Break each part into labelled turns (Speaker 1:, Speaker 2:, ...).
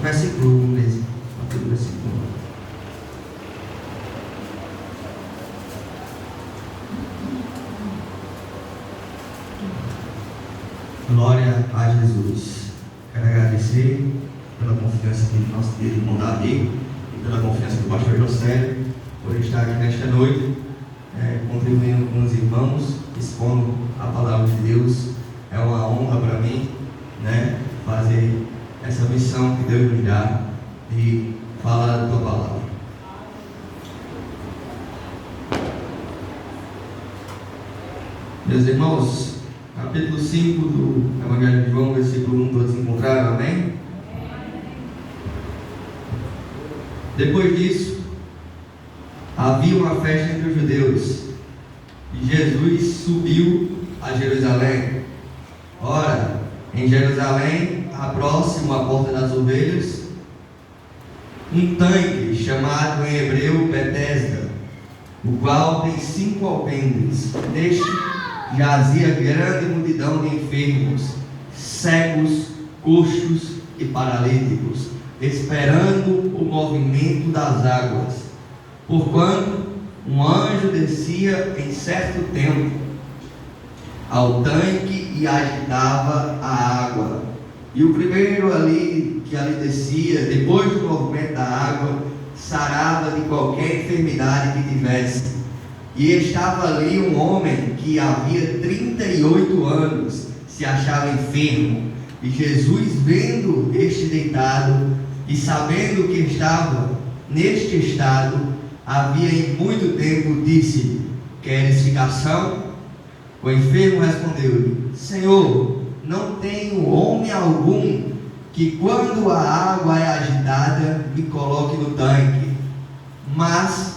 Speaker 1: versículo 1 mesmo. Versículo 1. Glória a Jesus. Quero agradecer pela confiança que nós temos em irmão Davi e pela confiança do pastor José por estar aqui nesta noite, contribuindo com os irmãos, expondo a palavra de Deus. É uma honra para mim, fazer essa missão que Deus nos dá de falar da tua palavra. Meus irmãos, capítulo 5 do Evangelho de João, versículo 1, todos encontraram, amém? Depois disso, havia uma festa entre os judeus, e Jesus subiu a Jerusalém. Ora, em Jerusalém, próximo à porta das ovelhas, um tanque chamado em hebreu Betesda, o qual tem 5 alpendres. Neste jazia grande multidão de enfermos, cegos, coxos e paralíticos, esperando o movimento das águas. Porquanto um anjo descia em certo tempo ao tanque e agitava a água. E o primeiro que ali descia, depois do movimento da água, sarava de qualquer enfermidade que tivesse. E estava ali um homem que havia 38 anos, se achava enfermo. E Jesus, vendo este deitado e sabendo que estava neste estado, havia em muito tempo, disse: queres ficar são? O enfermo respondeu-lhe: Senhor, não tenho homem algum que, quando a água é agitada, me coloque no tanque. Mas,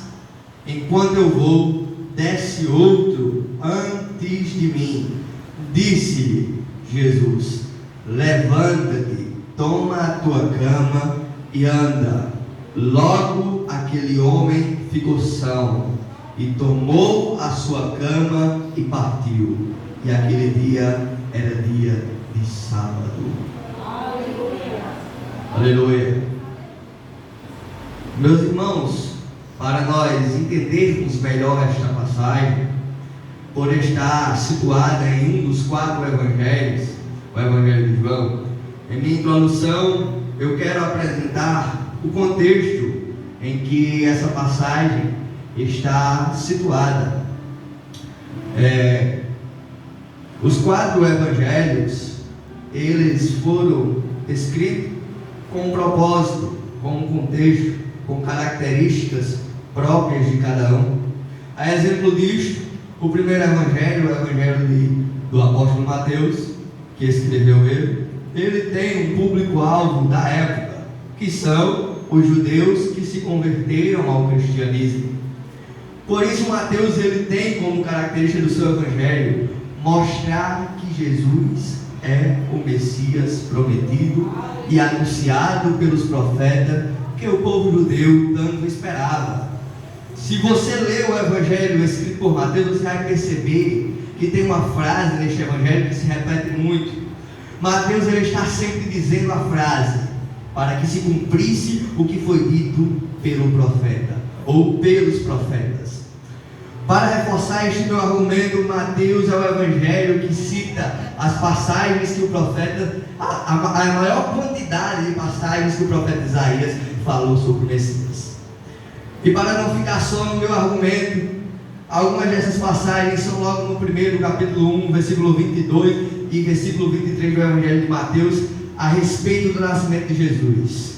Speaker 1: enquanto eu vou, desce outro antes de mim. Disse-lhe Jesus: levanta-te, toma a tua cama e anda. Logo aquele homem ficou são, e tomou a sua cama e partiu. E aquele dia era dia de sábado. Aleluia. Aleluia. Meus irmãos, para nós entendermos melhor esta passagem, por estar situada em um dos 4 evangelhos, o Evangelho de João, em minha introdução eu quero apresentar o contexto em que essa passagem está situada. Os 4 evangelhos, eles foram escritos com um propósito, com um contexto, com características próprias de cada um. A exemplo disto, o primeiro evangelho, o evangelho do apóstolo Mateus, que escreveu ele tem um público-alvo da época, que são os judeus que se converteram ao cristianismo. Por isso Mateus ele tem como característica do seu evangelho mostrar que Jesus é o Messias prometido e anunciado pelos profetas, que o povo judeu tanto esperava. Se você ler o evangelho escrito por Mateus, você vai perceber que tem uma frase neste evangelho que se repete muito. Mateus ele está sempre dizendo a frase para que se cumprisse o que foi dito pelo profeta ou pelos profetas. Para reforçar este meu argumento, Mateus é o evangelho que cita as passagens que o profeta, a maior quantidade de passagens que o profeta Isaías falou sobre o Messias. E para não ficar só no meu argumento, algumas dessas passagens são logo no primeiro capítulo 1, versículo 22 e versículo 23 do Evangelho de Mateus, a respeito do nascimento de Jesus,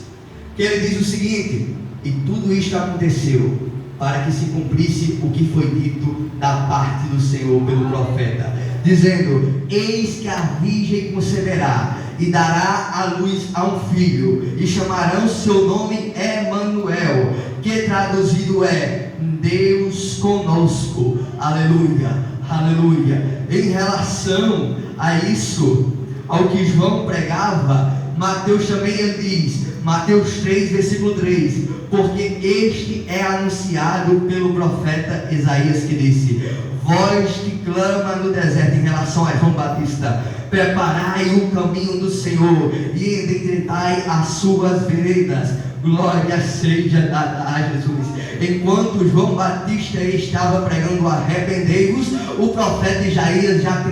Speaker 1: que ele diz o seguinte: e tudo isto aconteceu para que se cumprisse o que foi dito da parte do Senhor pelo profeta, dizendo: eis que a virgem conceberá e dará à luz a um filho, e chamarão seu nome Emanuel, que traduzido é Deus conosco. Aleluia, aleluia. Em relação a isso, ao que João pregava, Mateus também ele diz, Mateus 3, versículo 3, porque este é anunciado pelo profeta Isaías, que disse: voz que clama no deserto, em relação a João Batista, preparai o caminho do Senhor e endireitai as suas veredas. Glória seja dada a Jesus. Enquanto João Batista estava pregando arrependei-vos, o profeta Isaías já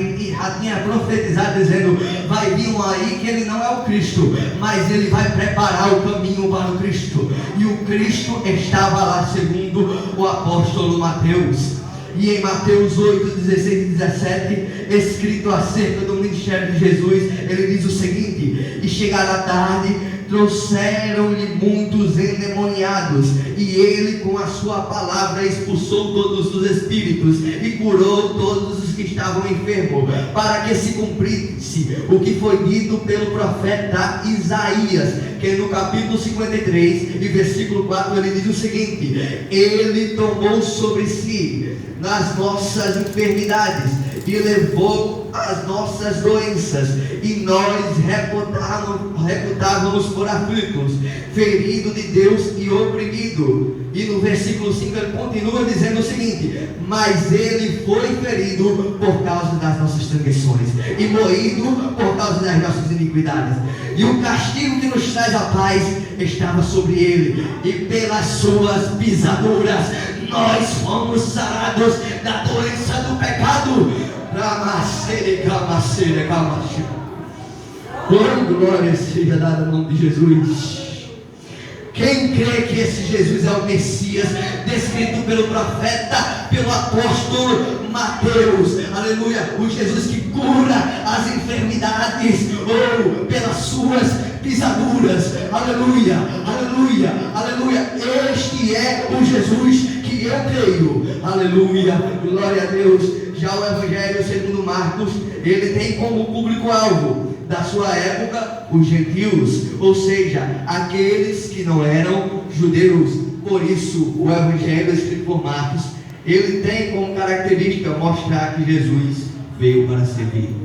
Speaker 1: tinha profetizado dizendo: vai vir um aí que ele não é o Cristo, mas ele vai preparar o caminho para o Cristo. E o Cristo estava lá, segundo o apóstolo Mateus. E em Mateus 8, 16 e 17, escrito acerca do ministério de Jesus, ele diz o seguinte: e chegará a tarde, trouxeram-lhe muitos endemoniados, e ele com a sua palavra expulsou todos os espíritos e curou todos os que estavam enfermos, para que se cumprisse o que foi dito pelo profeta Isaías, que no capítulo 53 e versículo 4 ele diz o seguinte: ele tomou sobre si nas nossas enfermidades e levou as nossas doenças, e nós reputávamos por aflitos, ferido de Deus e oprimido. E no versículo 5 ele continua dizendo o seguinte: mas ele foi ferido por causa das nossas transgressões e moído por causa das nossas iniquidades, e o castigo que nos traz a paz estava sobre ele, e pelas suas pisaduras nós fomos sarados da doença do pecado. Oh, glória seja dada ao nome de Jesus. Quem crê que esse Jesus é o Messias, descrito pelo profeta, pelo apóstolo Mateus, aleluia, o Jesus que cura as enfermidades, ou pelas suas pisaduras, aleluia, aleluia, aleluia, este é o Jesus que eu creio, aleluia, glória a Deus. Já o Evangelho segundo Marcos, ele tem como público-alvo da sua época os gentios, ou seja, aqueles que não eram judeus. Por isso o Evangelho escrito por Marcos, ele tem como característica mostrar que Jesus veio para servir.